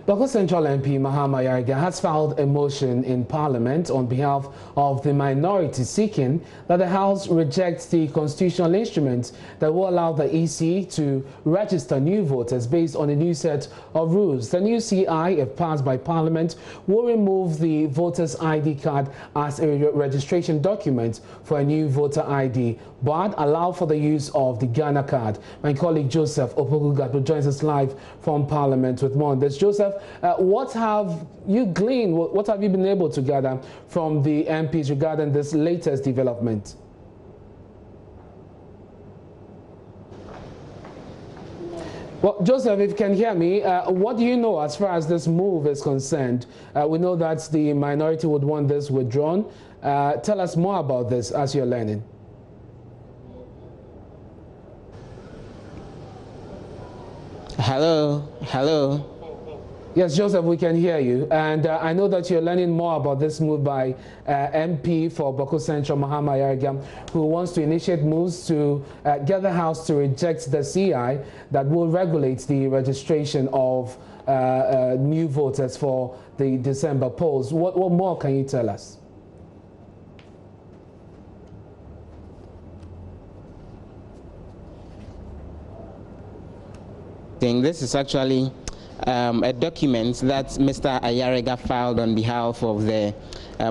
Bako Central MP Mahama Yariga has filed a motion in Parliament on behalf of the minority seeking that the House rejects the constitutional instrument that will allow the EC to register new voters based on a new set of rules. The new CI, if passed by Parliament, will remove the voter's ID card as a registration document for a new voter ID, but allow for the use of the Ghana card. My colleague Joseph Opoku joins us live from Parliament with more on this. Joseph, what have you gleaned, what have you been able to gather from the MPs regarding this latest development? Well, Joseph, if you can hear me, what do you know as far as this move is concerned? We know that the minority would want this withdrawn. Tell us more about this as you're learning. Hello. Yes, Joseph, we can hear you. And I know that you're learning more about this move by MP for Bako Central, Mahama Yariga, who wants to initiate moves to get the House to reject the CI that will regulate the registration of new voters for the December polls. What more can you tell us? This is actually a document that Mr. Ayariga filed on behalf of the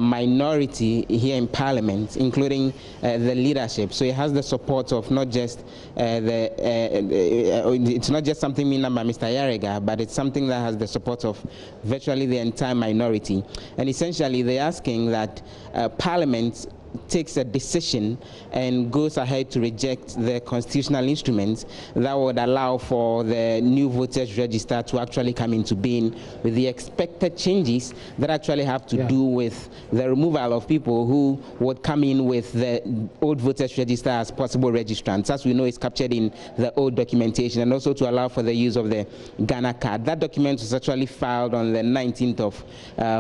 minority here in Parliament, including the leadership. So it has the support of not just it's not just something made by Mr. Ayariga, but it's something that has the support of virtually the entire minority. And essentially they're asking that Parliament takes a decision and goes ahead to reject the constitutional instruments that would allow for the new voters register to actually come into being with the expected changes that actually have to do with the removal of people who would come in with the old voters register as possible registrants. As we know, it's captured in the old documentation, and also to allow for the use of the Ghana card. That document was actually filed on the 19th of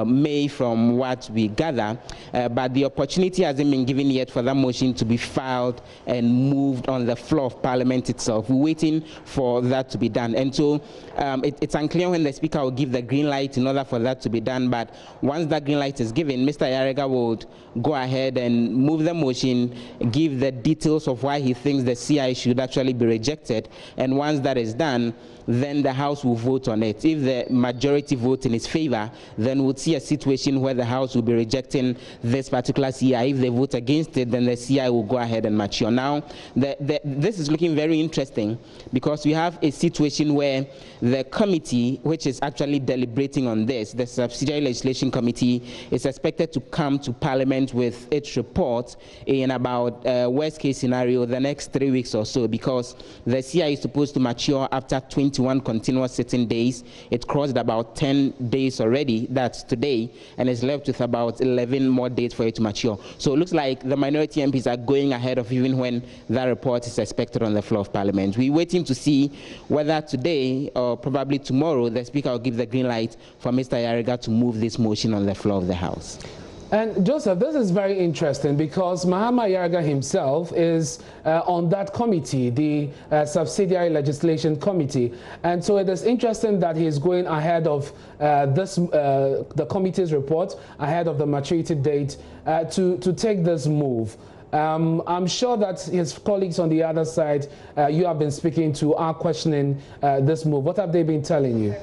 May from what we gather, but the opportunity has been given yet for that motion to be filed and moved on the floor of Parliament itself. We're waiting for that to be done, and so it's unclear when the Speaker will give the green light in order for that to be done. But once that green light is given, Mr. Ayariga would go ahead and move the motion, give the details of why he thinks the CI should actually be rejected, and once that is done, then the House will vote on it. If the majority vote in its favor, then we'll see a situation where the House will be rejecting this particular CI. If they vote against it, then the CI will go ahead and mature. Now, this is looking very interesting because we have a situation where the committee, which is actually deliberating on this, the Subsidiary Legislation Committee, is expected to come to Parliament with its report in about worst case scenario the next 3 weeks or so, because the CI is supposed to mature after 21 continuous sitting days. It crossed about 10 days already, that's today, and is left with about 11 more days for it to mature. So it looks like the minority MPs are going ahead of even when that report is expected on the floor of Parliament. We're waiting to see whether today or probably tomorrow the Speaker will give the green light for Mr. Ayariga to move this motion on the floor of the House. And Joseph, this is very interesting because Mahama Yariga himself is on that committee, the Subsidiary Legislation Committee. And so it is interesting that he is going ahead of the committee's report, ahead of the maturity date, to take this move. I'm sure that his colleagues on the other side you have been speaking to are questioning this move. What have they been telling you?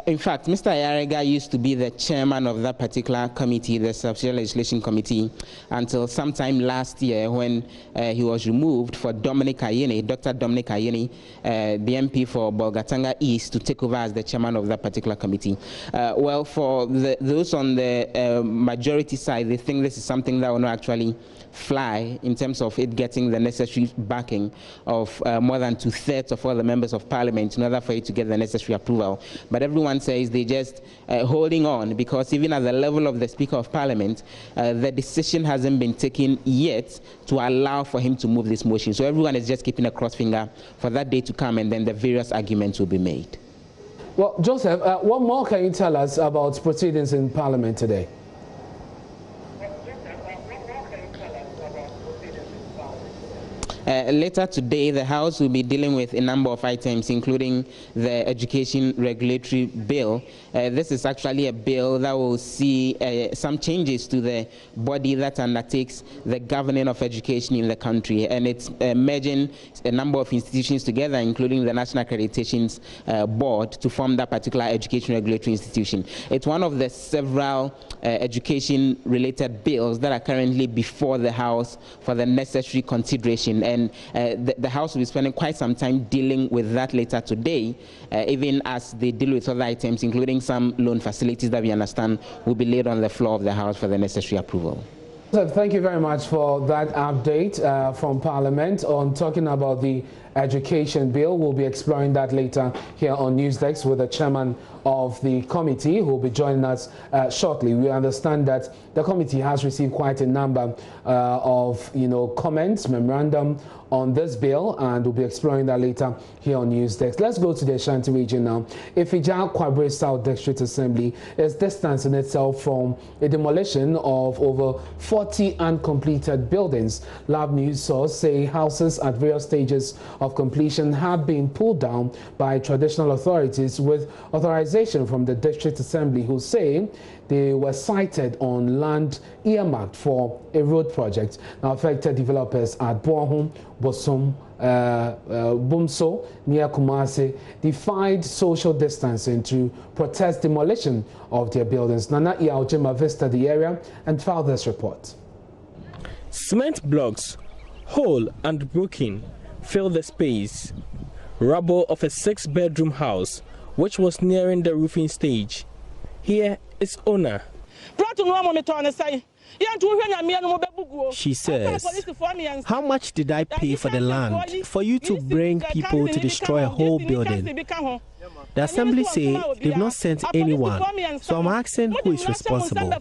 In fact, Mr. Ayariga used to be the chairman of that particular committee, the Subsidiary Legislation Committee, until sometime last year when he was removed for Dominic Ayeni, Dr. Dominic Ayeni, the MP for Bolgatanga East, to take over as the chairman of that particular committee. Well, for those on the majority side, they think this is something that will not actually fly in terms of it getting the necessary backing of more than 2/3 of all the members of Parliament in order for it to get the necessary approval. But everyone says they're just holding on because even at the level of the Speaker of Parliament, the decision hasn't been taken yet to allow for him to move this motion. So everyone is just keeping a cross finger for that day to come, and then the various arguments will be made. Well, Joseph, what more can you tell us about proceedings in Parliament today? Later today, the House will be dealing with a number of items, including the Education Regulatory Bill. This is actually a bill that will see some changes to the body that undertakes the governing of education in the country, and it's merging a number of institutions together, including the National Accreditations Board, to form that particular education regulatory institution. It's one of the several education-related bills that are currently before the House for the necessary consideration, and the House will be spending quite some time dealing with that later today, even as they deal with other items, including some loan facilities that we understand will be laid on the floor of the House for the necessary approval. So thank you very much for that update from Parliament on talking about the education bill. We'll be exploring that later here on News Desk with the chairman of the committee, who will be joining us shortly. We understand that the committee has received quite a number of comments, memorandum on this bill, and we'll be exploring that later here on News Desk. Let's go to the Ashanti region now. Ifija Kwabre South District Assembly is distancing itself from a demolition of over 40 uncompleted buildings. Lab News sources say houses at various stages of completion have been pulled down by traditional authorities with authorization from the District Assembly, who say they were sited on land earmarked for a road project. Now, affected developers at Boahum, Bosom, Bumso, near Kumasi, defied social distancing to protest demolition of their buildings. Nana Iaujima visited the area and filed this report. Cement blocks, whole and broken, fill the space. Rubble of a 6-bedroom house, which was nearing the roofing stage. Here is owner. She says, "How much did I pay for the land for you to bring people to destroy a whole building?" The assembly say they've not sent anyone, so I'm asking who is responsible.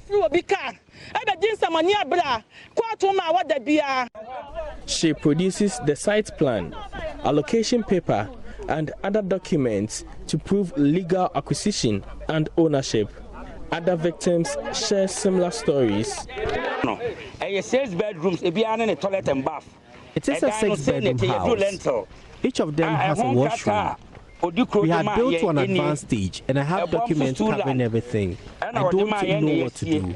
She produces the site plan, allocation paper, and other documents to prove legal acquisition and ownership. Other victims share similar stories. It is a 6-bedroom house. Each of them has a washroom. We had built to an advanced stage, and I have documents covering everything. I don't know what to do.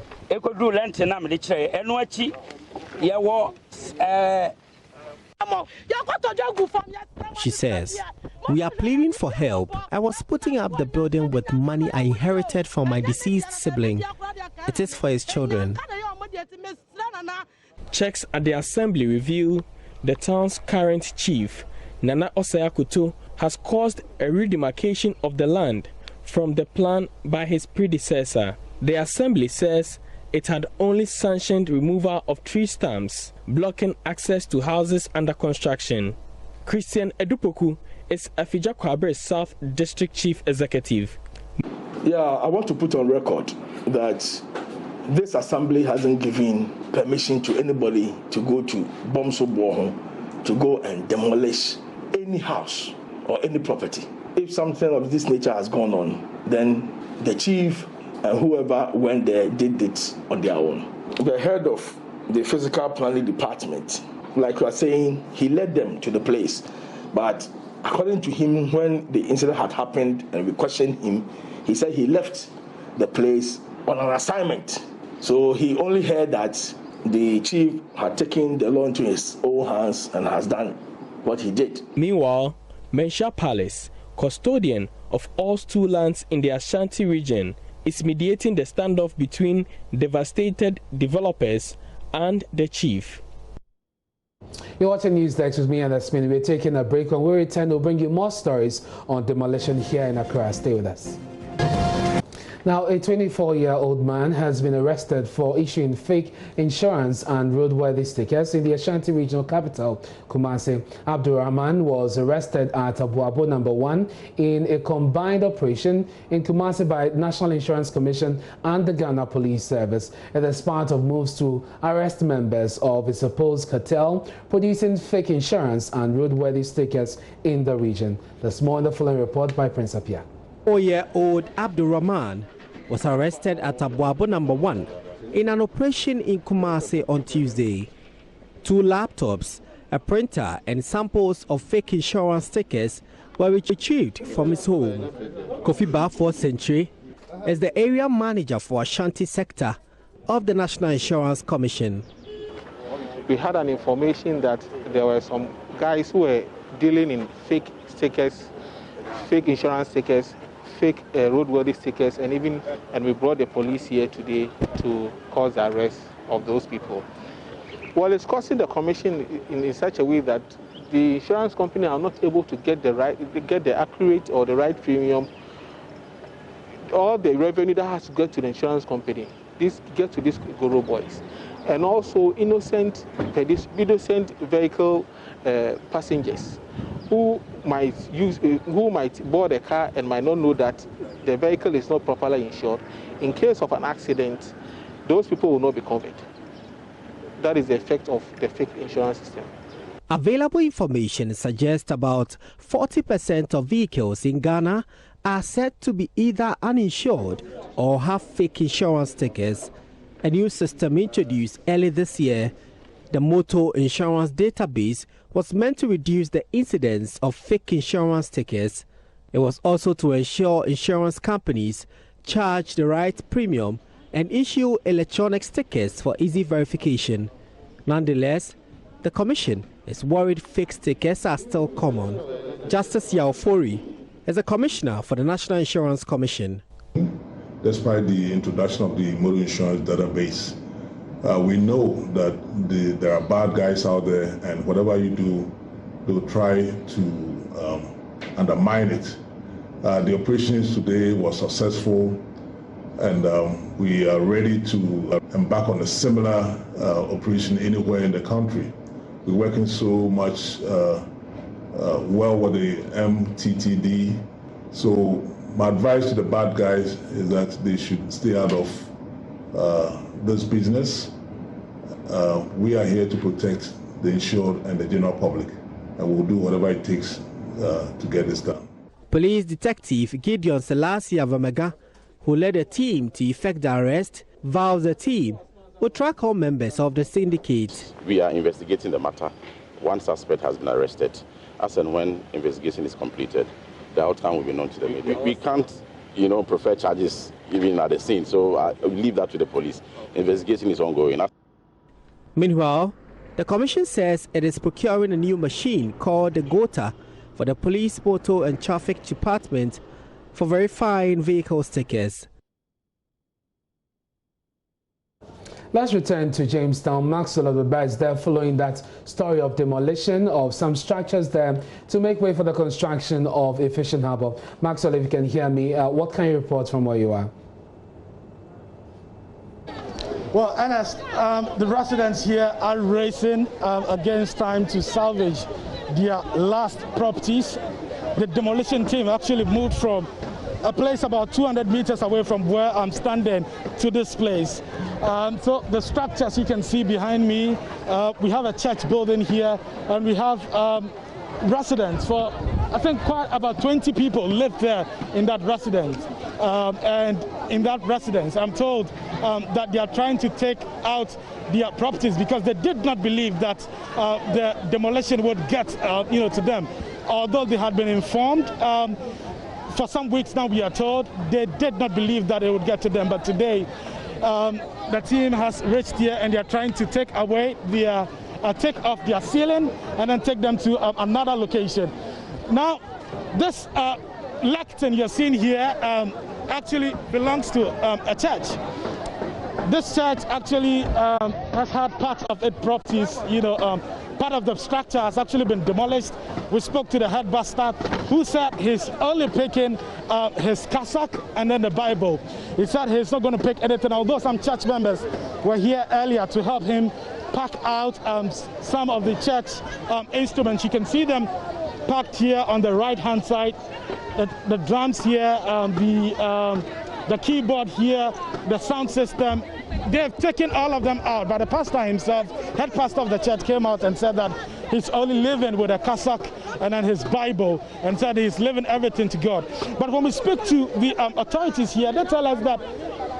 She says, "We are pleading for help. I was putting up the building with money I inherited from my deceased sibling. It is for his children." Checks at the assembly reveal the town's current chief, Nana Osayakuto, has caused a redemarcation of the land from the plan by his predecessor. The assembly says it had only sanctioned removal of tree stumps, blocking access to houses under construction. Christian Edupoku is Ifija Kwabre South District Chief Executive. Yeah, I want to put on record that this assembly hasn't given permission to anybody to go to Bomso Bohon to go and demolish any house or any property. If something of this nature has gone on, then the chief and whoever went there did it on their own. The head of the physical planning department, like you are saying, he led them to the place. But according to him, when the incident had happened and we questioned him, he said he left the place on an assignment. So he only heard that the chief had taken the law into his own hands and has done what he did. Meanwhile, Mensha Palace, custodian of all stool lands in the Ashanti region, is mediating the standoff between devastated developers and the chief. You're watching News Desk with me and Asmin. We're taking a break. When we return, we'll bring you more stories on demolition here in Accra. Stay with us. Now, a 24-year-old man has been arrested for issuing fake insurance and roadworthy stickers in the Ashanti regional capital, Kumasi. Abdurrahman was arrested at Abuabo No. 1 in a combined operation in Kumasi by National Insurance Commission and the Ghana Police Service. It is part of moves to arrest members of a supposed cartel producing fake insurance and roadworthy stickers in the region. There's more in the following report by Prince Apia. 4-year-old Abdurrahman was arrested at Abuabo No. 1 in an operation in Kumasi on Tuesday. 2 laptops, A printer and samples of fake insurance stickers were retrieved from his home. Kofi Bafo Century is the area manager for Ashanti sector of the National Insurance Commission. We had an information that there were some guys who were dealing in fake stickers, fake insurance stickers, fake roadworthy stickers, and we brought the police here today to cause the arrest of those people. Well, it's costing the commission in such a way that the insurance company are not able to get the accurate or the right premium. All the revenue that has to get to the insurance company, this get to these Goro boys, and also innocent vehicle passengers who might board a car and might not know that the vehicle is not properly insured. In case of an accident, those people will not be covered. That is the effect of the fake insurance system. Available information suggests about 40% of vehicles in Ghana are said to be either uninsured or have fake insurance stickers. A new system introduced early this year, the Motor Insurance Database, was meant to reduce the incidence of fake insurance stickers. It was also to ensure insurance companies charge the right premium and issue electronic stickers for easy verification. Nonetheless, the Commission is worried fake stickers are still common. Justice Yaofori is a commissioner for the National Insurance Commission. Despite the introduction of the motor insurance database, we know that there are bad guys out there, and whatever you do, they'll try to undermine it. The operations today was successful, and we are ready to embark on a similar operation anywhere in the country. We're working so much well with the MTTD. So my advice to the bad guys is that they should stay out of this business. We are here to protect the insured and the general public, and we'll do whatever it takes to get this done. Police Detective Gideon Selassie Avamega, who led a team to effect the arrest, vows the team will track all members of the syndicate. We are investigating the matter. One suspect has been arrested. As and when investigation is completed, the outcome will be known to the media. We can't, prefer charges even at the scene, so I leave that to the police. Investigation is ongoing. Meanwhile, the Commission says it is procuring a new machine called the GOTA for the Police, Motor and Traffic Department for verifying vehicle stickers. Let's return to Jamestown. Maxwell of the Birds there following that story of demolition of some structures there to make way for the construction of a fishing harbour. Maxwell, if you can hear me, what can you report from where you are? Well, Ernest, the residents here are racing against time to salvage their last properties. The demolition team actually moved from a place about 200 meters away from where I'm standing to this place. So the structures you can see behind me, we have a church building here, and we have residents for, I think, quite about 20 people live there in that residence. And in that residence, I'm told that they are trying to take out their properties because they did not believe that the demolition would get to them. Although they had been informed for some weeks now, we are told they did not believe that it would get to them. But today, the team has reached here and they are trying to take away their take off their ceiling and then take them to another location. Now, this lectern you're seeing here actually belongs to a church. This church actually has had part of its properties, part of the structure has actually been demolished. We spoke to the head bastard who said he's only picking his cassock and then the Bible. He said he's not going to pick anything, although some church members were here earlier to help him pack out some of the church instruments. You can see them packed here on the right-hand side. The drums here, the keyboard here, the sound system. They've taken all of them out, but the pastor himself, head pastor of the church, came out and said that he's only living with a cassock and then his Bible, and said he's living everything to God. But when we speak to the authorities here, they tell us that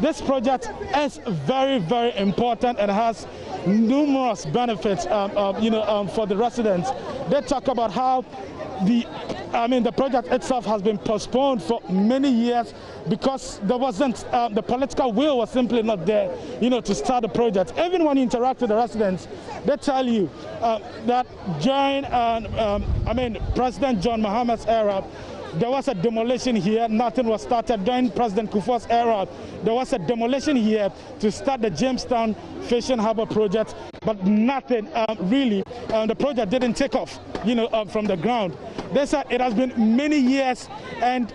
this project is very, very important and has numerous benefits, for the residents. They talk about how the project itself has been postponed for many years because there wasn't, the political will was simply not there, to start the project. Even when you interact with the residents, they tell you that during, President John Mahama's era, there was a demolition here, nothing was started. During President Kufuor's era, there was a demolition here to start the Jamestown Fishing Harbor project, but nothing really, the project didn't take off, from the ground. They said it has been many years and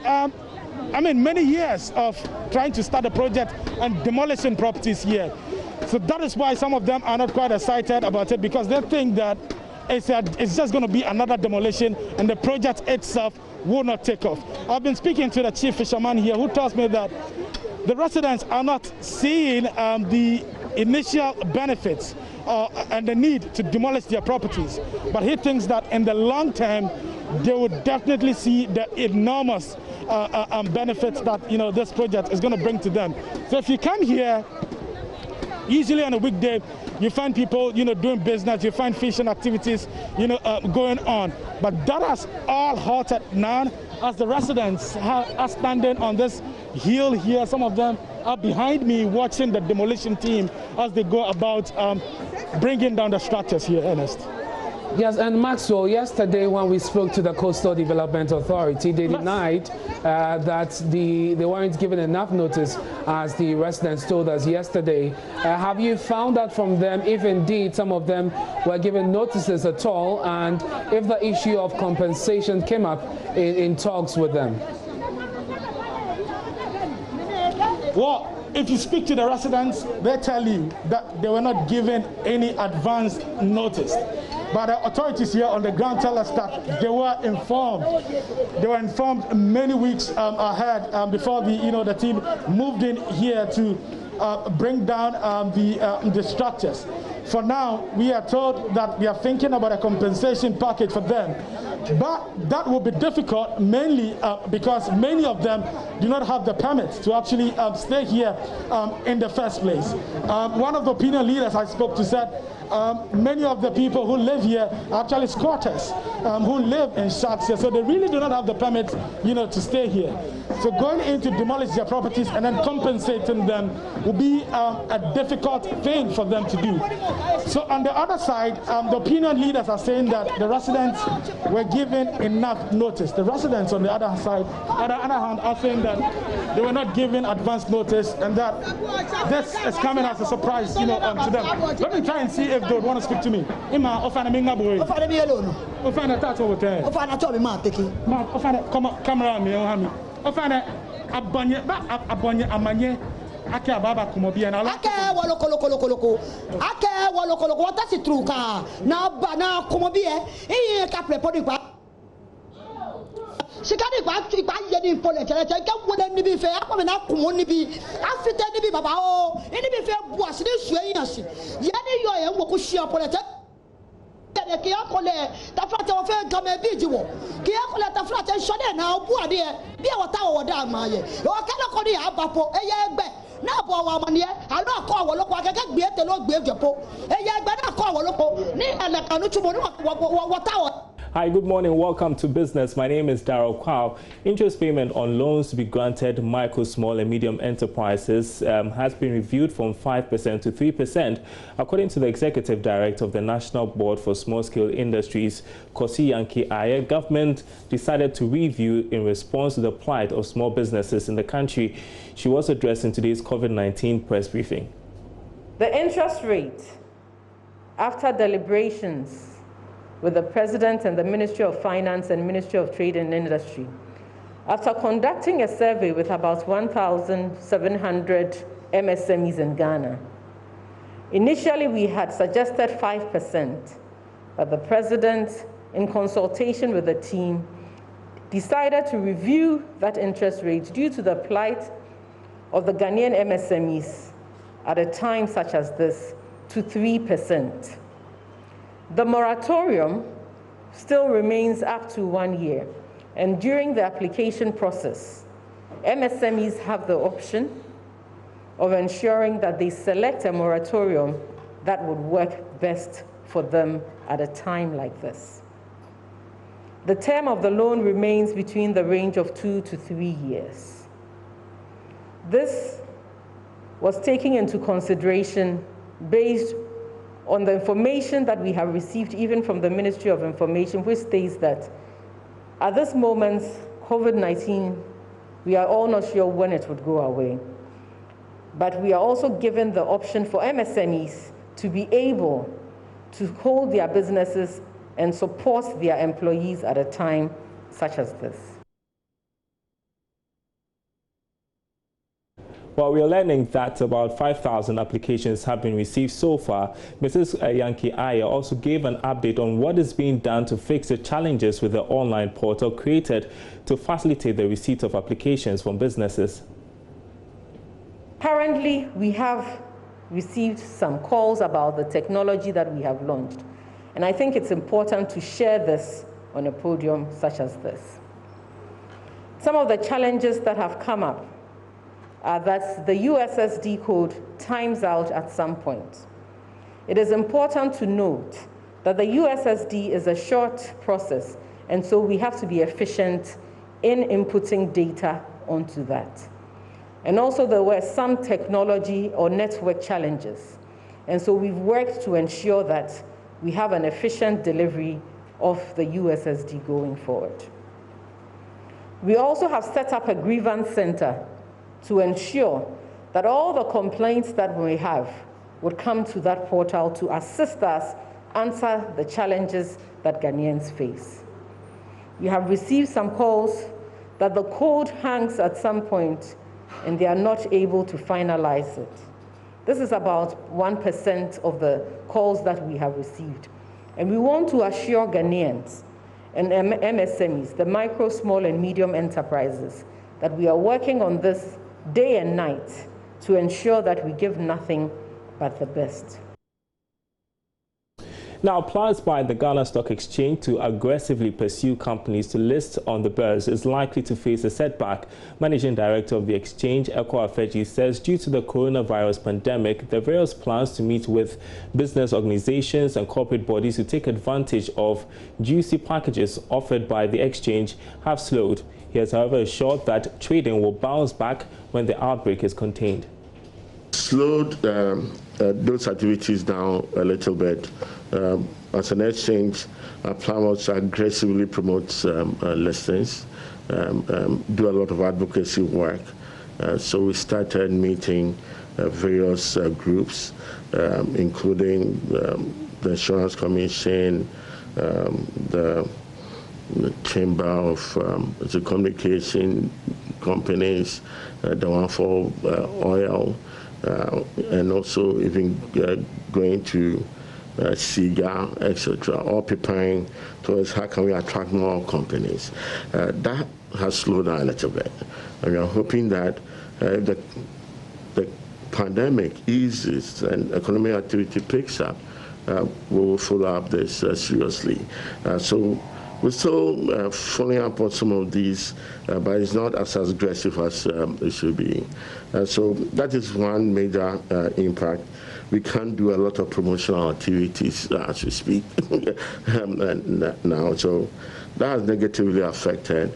many years of trying to start the project and demolishing properties here. So that is why some of them are not quite excited about it, because they think that it's just going to be another demolition and the project itself will not take off. I've been speaking to the chief fisherman here who tells me that the residents are not seeing the initial benefits and the need to demolish their properties. But he thinks that in the long term, they would definitely see the enormous benefits that this project is going to bring to them. So if you come here, usually on a weekday, you find people, doing business, you find fishing activities, going on. But that has all halted now as the residents are standing on this hill here. Some of them are behind me watching the demolition team as they go about bringing down the structures here, Ernest. Yes, and Maxwell, yesterday when we spoke to the Coastal Development Authority, they denied that they weren't given enough notice, as the residents told us yesterday. Have you found out from them if indeed some of them were given notices at all, and if the issue of compensation came up in talks with them? Well, if you speak to the residents, they tell you that they were not given any advance notice. But the authorities here on the ground tell us that they were informed. They were informed many weeks ahead before the team moved in here to bring down the structures. For now, we are told that we are thinking about a compensation package for them. But that will be difficult, mainly because many of them do not have the permits to actually stay here in the first place. One of the opinion leaders I spoke to said many of the people who live here are actually squatters who live in shacks here, so they really do not have the permits, to stay here. So going in to demolish their properties and then compensating them will be a difficult thing for them to do. So on the other side, the opinion leaders are saying that the residents were given enough notice. The residents on the other side, on the other hand, are saying that they were not given advance notice and that this is coming as a surprise, to them. Let me try and see if they would want to speak to me. Ima, ofana minga boy. Ofana me alone. Ofana tato wote. Ofana tobi ma teki. Ma ofana camera me ohami. Ofana abonye amanye. Ake ababa kumobia na ake woloko ake woloko wata sitruka na bana kumobia e ka prepare kwa sikadi kwa yedi pole tele ke wona ni bi fe akwa na kumo ni bi afite ni bi baba o ni bi fe bu asiri suye yansi yedi yo ye wo ko shia pole tele ki akole ta frate wo fe game bi jiwo ki akole ta frate shode na obu ade bi e wota wo da ma ye o kala ko ni abapo eye egbe na bo wa manie alo akọ awoloko akeke gbe ete lo gbe ejepo eye egbe na akọ awoloko ni elekanu chubo ni wota. Hi, good morning. Welcome to Business. My name is Darryl Kwao. Interest payment on loans to be granted micro, small and medium enterprises has been reviewed from 5% to 3%. According to the Executive Director of the National Board for Small-Scale Industries, Kosi Yankee Aye, government decided to review in response to the plight of small businesses in the country. She was addressing today's COVID-19 press briefing. The interest rate, after deliberations with the President and the Ministry of Finance and Ministry of Trade and Industry, after conducting a survey with about 1,700 MSMEs in Ghana. Initially, we had suggested 5%, but the President, in consultation with the team, decided to review that interest rate due to the plight of the Ghanaian MSMEs at a time such as this to 3%. The moratorium still remains up to 1 year, and during the application process, MSMEs have the option of ensuring that they select a moratorium that would work best for them at a time like this. The term of the loan remains between the range of 2 to 3 years. This was taken into consideration based on the information that we have received even from the Ministry of Information, which states that at this moment, COVID-19, we are all not sure when it would go away. But we are also given the option for MSMEs to be able to hold their businesses and support their employees at a time such as this. Well, we are learning that about 5,000 applications have been received so far. Mrs. Yankee Ayer also gave an update on what is being done to fix the challenges with the online portal created to facilitate the receipt of applications from businesses. Currently, we have received some calls about the technology that we have launched. And I think it's important to share this on a podium such as this. Some of the challenges that have come up are that the USSD code times out at some point. It is important to note that the USSD is a short process, and so we have to be efficient in inputting data onto that. And also there were some technology or network challenges. And so we've worked to ensure that we have an efficient delivery of the USSD going forward. We also have set up a grievance center to ensure that all the complaints that we have would come to that portal to assist us answer the challenges that Ghanaians face. We have received some calls that the code hangs at some point and they are not able to finalize it. This is about 1% of the calls that we have received. And we want to assure Ghanaians and MSMEs, the micro, small, and medium enterprises, that we are working on this day and night to ensure that we give nothing but the best. Now, plans by the Ghana Stock Exchange to aggressively pursue companies to list on the Bourse is likely to face a setback. Managing Director of the exchange, Eko Afeji, says due to the coronavirus pandemic, the various plans to meet with business organizations and corporate bodies to take advantage of juicy packages offered by the exchange have slowed. He has, however, assured that trading will bounce back when the outbreak is contained. Slowed those activities down a little bit. As an exchange, our plan was to aggressively promote listings, do a lot of advocacy work. So we started meeting various groups, including the Insurance Commission, the Chamber of the communication companies, the one for oil, and also even going to SIGA, etc., all preparing towards how can we attract more companies. That has slowed down a little bit. And we are hoping that the pandemic eases and economic activity picks up, we will follow up this seriously. So we're still following up on some of these, but it's not as aggressive as it should be. So that is one major impact. We can't do a lot of promotional activities as we speak now. So that has negatively affected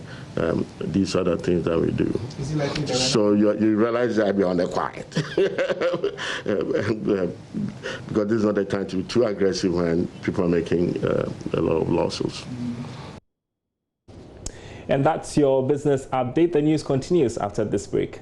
these other things that we do. So you realize that we're on the quiet. Because this is not the time to be too aggressive when people are making a lot of lawsuits. And that's your business update. The news continues after this break.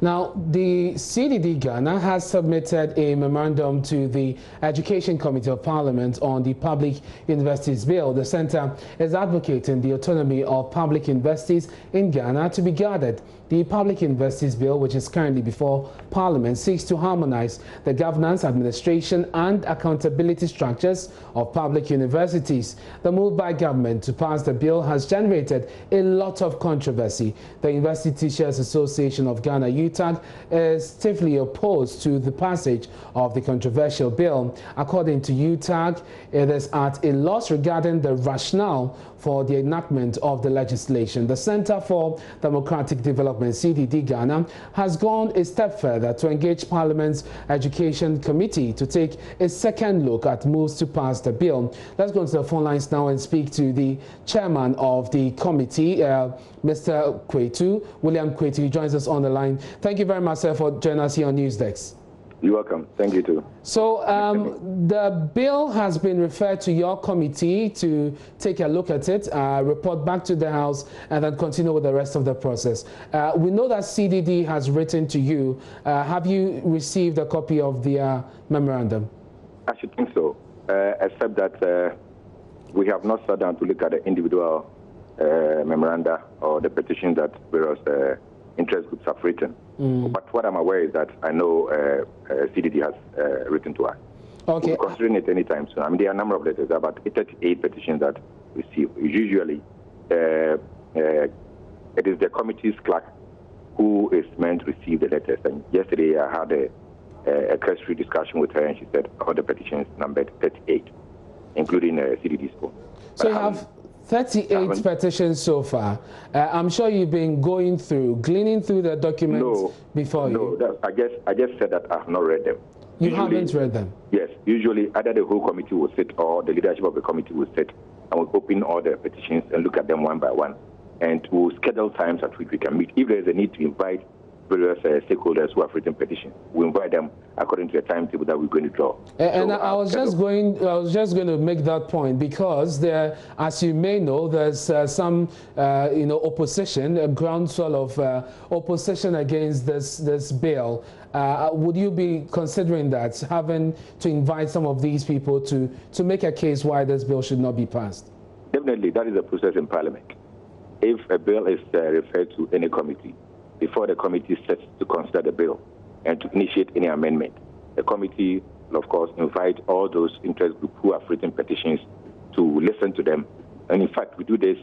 Now, the CDD Ghana has submitted a memorandum to the Education Committee of Parliament on the Public Universities Bill. The centre is advocating the autonomy of public universities in Ghana to be guarded. The Public Universities Bill, which is currently before Parliament, seeks to harmonise the governance, administration and accountability structures of public universities. The move by government to pass the bill has generated a lot of controversy. The University Teachers Association of Ghana UTAG is stiffly opposed to the passage of the controversial bill. According to UTAG, it is at a loss regarding the rationale for the enactment of the legislation. The Center for Democratic Development, CDD Ghana, has gone a step further to engage Parliament's Education Committee to take a second look at moves to pass the bill. Let's go to the phone lines now and speak to the chairman of the committee, Mr. Kwetu, William Kwetu. He joins us on the line. Thank you very much, sir, for joining us here on News Desk. You're welcome. Thank you, too. So the bill has been referred to your committee to take a look at it, report back to the House, and then continue with the rest of the process. We know that CDD has written to you. Have you received a copy of the memorandum? I should think so, except that we have not sat down to look at the individual memoranda or the petition that various interest groups have written. But what I'm aware is that I know CDD has written to us. Okay. We're considering it anytime soon. I mean, there are a number of letters, about 38 petitions that we receive. Usually, it is the committee's clerk who is meant to receive the letters. And yesterday, I had a cursory discussion with her, and she said all the petitions numbered 38, including CDD's phone. So you have 38 petitions so far. I'm sure you've been gleaning through the documents before you. No, I just said that I have not read them. You haven't read them? Yes. Usually, either the whole committee will sit or the leadership of the committee will sit and we'll open all the petitions and look at them one by one. And we'll schedule times at which we can meet. If there is a need to invite various stakeholders who have written petitions, we invite them according to the timetable that we're going to draw. And I was just going to make that point, because there, as you may know, there's some opposition, a groundswell of opposition against this bill. Would you be considering that, having to invite some of these people to make a case why this bill should not be passed? Definitely, that is a process in Parliament. If a bill is referred to any committee, before the committee sets to consider the bill and to initiate any amendment, the committee will, of course, invite all those interest groups who have written petitions to listen to them. And in fact, we do this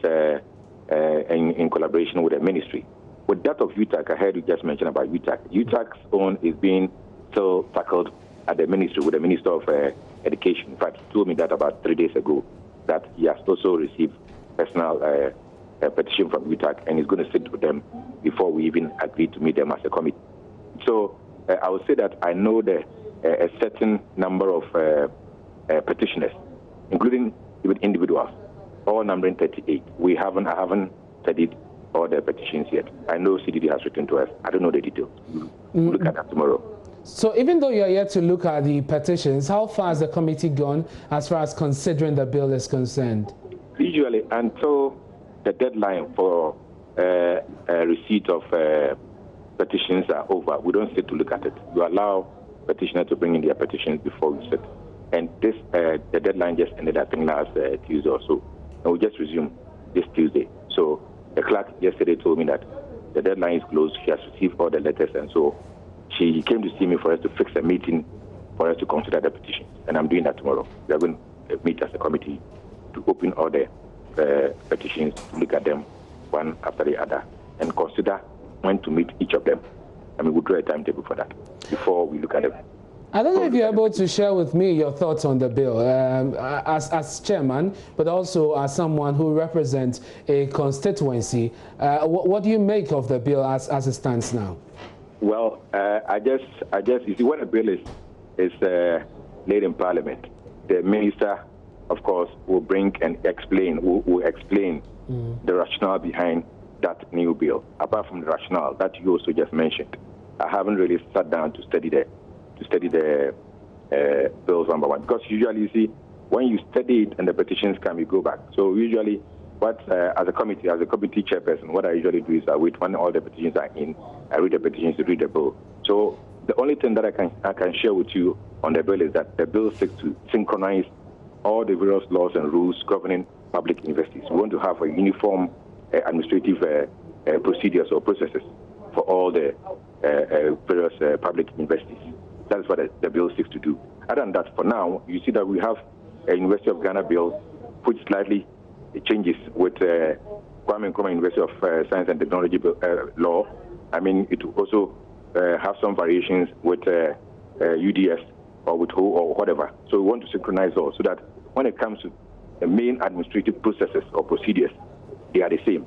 in collaboration with the ministry. With that of UTAG, I heard you just mention about UTAG. UTAG's own is being still tackled at the ministry with the Minister of Education. In fact, he told me that about 3 days ago, that he has also received personal a petition from UTAG, and is going to sit with them before we even agree to meet them as a committee. So I would say that I know a certain number of petitioners, including even individuals, all numbering 38. I haven't studied all the petitions yet. I know CDD has written to us. I don't know the details. We'll look at that tomorrow. So even though you're yet to look at the petitions, how far has the committee gone as far as considering the bill is concerned? Usually, until the deadline for receipt of petitions are over, we don't sit to look at it. We allow petitioners to bring in their petitions before we sit. And this, the deadline just ended, I think, last Tuesday or so. And we just resume this Tuesday. So the clerk yesterday told me that the deadline is closed. She has received all the letters, and so she came to see me for us to fix a meeting for us to consider the petitions. And I'm doing that tomorrow. We are going to meet as a committee to open all the petitions, look at them one after the other, and consider when to meet each of them. I mean, we'll draw a timetable for that before we look at them. I don't know if you're able to share with me your thoughts on the bill as chairman, but also as someone who represents a constituency. What do you make of the bill as it stands now? Well, I just, you see, when a bill is laid in Parliament, the minister, of course, will bring and explain, will explain the rationale behind that new bill. Apart from the rationale that you also just mentioned, I haven't really sat down to study the bills one by one, because usually, you see, when you study it and the petitions come, you go back. So usually, what as a committee chairperson, what I usually do is I wait when all the petitions are in, I read the petitions, read the bill. So the only thing that I can share with you on the bill is that the bill seeks to synchronize all the various laws and rules governing public universities. We want to have a uniform administrative procedures or processes for all the various public universities. That's what the bill seeks to do. Other than that, for now, you see that we have a University of Ghana bill which slightly changes with Kwame Nkrumah University of Science and Technology law. I mean, it will also have some variations with UDS or with WHO or whatever. So we want to synchronize those so that when it comes to the main administrative processes or procedures, they are the same.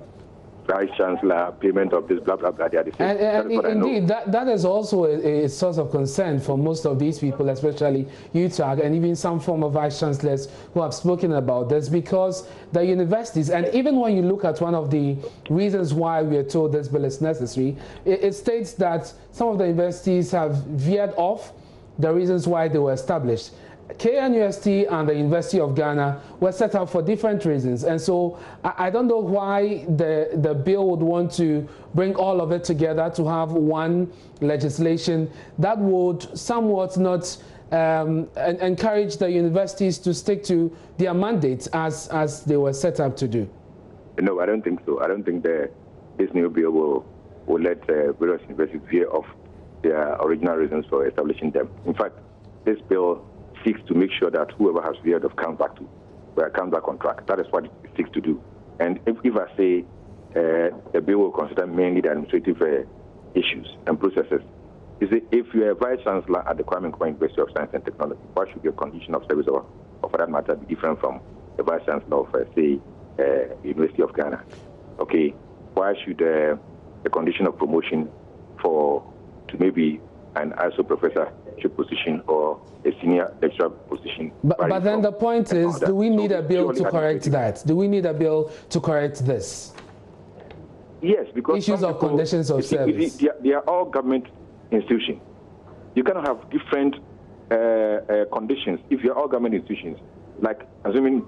Vice Chancellor, payment of this, blah, blah, blah, they are the same. And indeed, that is also a source of concern for most of these people, especially UTAG and even some former Vice Chancellors who have spoken about this, because the universities, and even when you look at one of the reasons why we are told this bill is necessary, it states that some of the universities have veered off the reasons why they were established. KNUST and the University of Ghana were set up for different reasons, and so I don't know why the bill would want to bring all of it together to have one legislation that would somewhat not encourage the universities to stick to their mandates as they were set up to do. No, I don't think so. I don't think this new bill will let various universities veer off their original reasons for establishing them. In fact, this bill seeks to make sure that whoever has veered off comes back on track. That is what it seeks to do. And if I say the bill will consider mainly the administrative issues and processes, is it, if you are a Vice Chancellor at the Kwame Nkrumah University of Science and Technology, why should your condition of service or for that matter be different from the Vice Chancellor of, say, University of Ghana? Okay, why should the condition of promotion to maybe an ISO professorship position or a senior lecturer position? But then the point is, do we need a bill to correct that? Do we need a bill to correct this? Yes, because issues of conditions of service. They are all government institutions. You cannot have different conditions if you are all government institutions. Like, assuming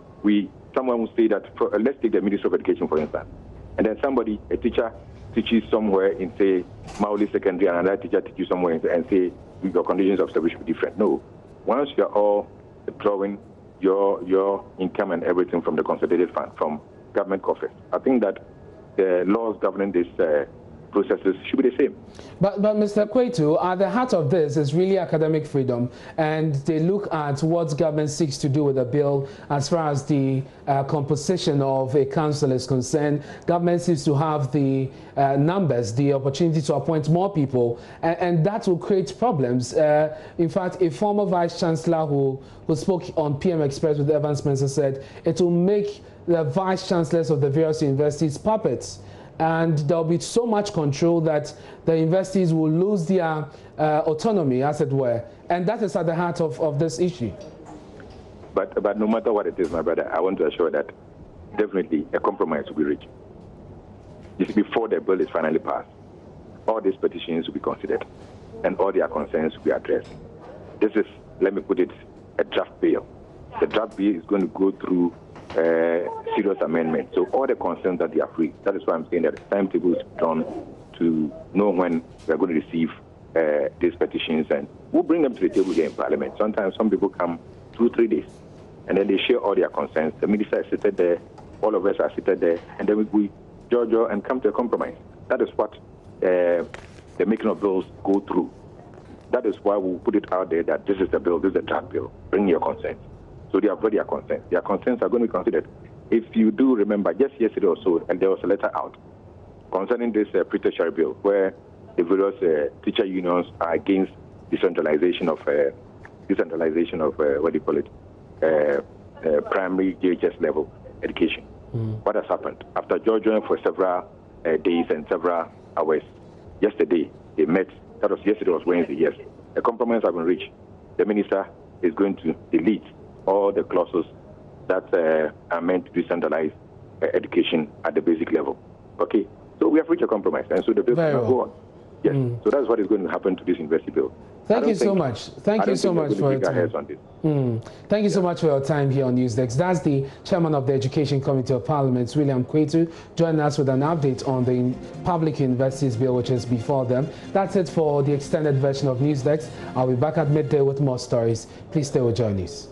someone will say that, let's take the Ministry of Education, for instance, and then a teacher, teaches somewhere in, say, Maoli Secondary, and another teacher teaches somewhere and say your conditions of service should be different. No. Once you are all drawing your income and everything from the consolidated fund, from government coffers, I think that the laws governing these processes should be the same. But Mr. Kwetu, at the heart of this is really academic freedom, and they look at what government seeks to do with the bill as far as the composition of a council is concerned. Government seeks to have the numbers, the opportunity to appoint more people, and that will create problems. In fact, a former Vice Chancellor who spoke on PM Express with Evans Spencer said it will make the Vice Chancellors of the various universities puppets. And there'll be so much control that the universities will lose their autonomy, as it were. And that is at the heart of this issue. But no matter what it is, my brother, I want to assure that definitely a compromise will be reached. Just before the bill is finally passed, all these petitions will be considered and all their concerns will be addressed. This is, let me put it, a draft bill. The draft bill is going to go through serious amendment. So all the concerns that they are free. That is why I'm saying that the timetable is drawn to know when we are going to receive these petitions, and we'll bring them to the table here in Parliament. Sometimes some people come 2-3 days, and then they share all their concerns. The minister is seated there, all of us are seated there, and then we judge and come to a compromise. That is what the making of bills go through. That is why we'll put it out there that this is the bill, this is the draft bill. Bring your concerns. So they have got their concerns. Their concerns are going to be considered. If you do remember, just yesterday or so, and there was a letter out concerning this pre-tertiary bill, where the various teacher unions are against decentralization of what do you call it, primary JHS level education. What has happened? After judging for several days and several hours, yesterday they met. That was yesterday, was Wednesday. Yes, a compromise has been reached. The minister is going to delete all the clauses that are meant to decentralize education at the basic level. Okay, so we have reached a compromise, and so the bill will go on. Yes, so that's what is going to happen to this university bill. Thank you so much. Thank you so much for your time. Thank you so much for your time here on News Desk. That's the chairman of the Education Committee of Parliament, William Kwetu, joining us with an update on the Public Universities Bill, which is before them. That's it for the extended version of News Desk. I'll be back at midday with more stories. Please stay with JoyNews.